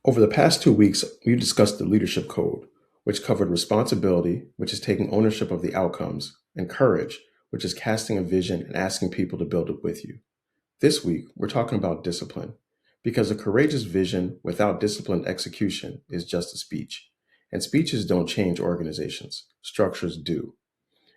Over the past 2 weeks, we've discussed the leadership code, which covered responsibility, which is taking ownership of the outcomes, and courage, which is casting a vision and asking people to build it with you. This week, we're talking about discipline, because a courageous vision without disciplined execution is just a speech. And speeches don't change organizations, structures do.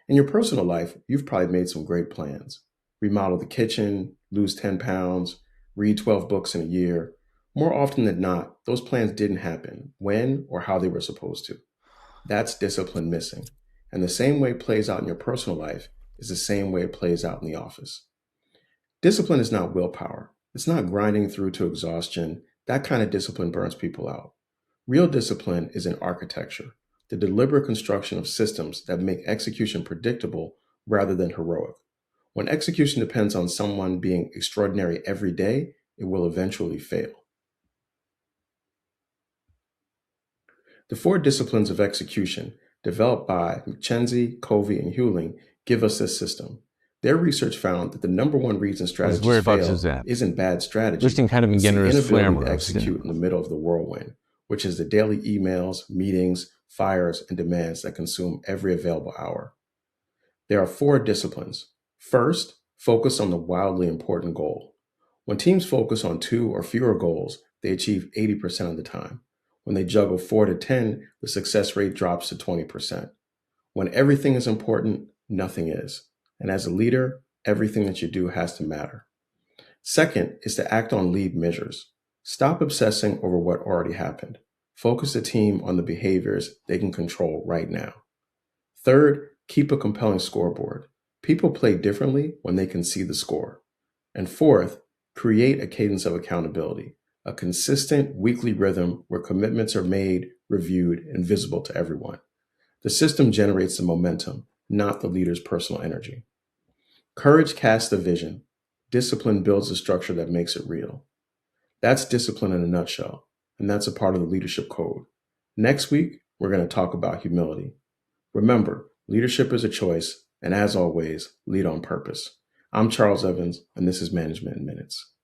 In your personal life, you've probably made some great plans. Remodel the kitchen, lose 10 pounds, read 12 books in a year. More often than not, those plans didn't happen when or how they were supposed to. That's discipline missing. And the same way it plays out in your personal life is the same way it plays out in the office. Discipline is not willpower. It's not grinding through to exhaustion. That kind of discipline burns people out. Real discipline is in architecture, the deliberate construction of systems that make execution predictable rather than heroic. When execution depends on someone being extraordinary every day, it will eventually fail. The four disciplines of execution, developed by McKenzie, Covey, and Hewling, give us this system. Their research found that the number one reason was strategies whereabouts is fail that? isn't bad strategy, Listing kind of it's the beginner's inability to flammers. execute in the middle of the whirlwind, which is the daily emails, meetings, fires, and demands that consume every available hour. There are four disciplines. First, focus on the wildly important goal. When teams focus on two or fewer goals, they achieve 80% of the time. When they juggle 4 to 10, the success rate drops to 20%. When everything is important, nothing is. And as a leader, everything that you do has to matter. Second is to act on lead measures. Stop obsessing over what already happened. Focus the team on the behaviors they can control right now. Third, keep a compelling scoreboard. People play differently when they can see the score. And fourth, create a cadence of accountability, a consistent weekly rhythm where commitments are made, reviewed, and visible to everyone. The system generates the momentum, not the leader's personal energy. Courage casts the vision. Discipline builds the structure that makes it real. That's discipline in a nutshell, and that's a part of the leadership code. Next week, we're going to talk about humility. Remember, leadership is a choice, and as always, lead on purpose. I'm Charles Evans, and this is Management in Minutes.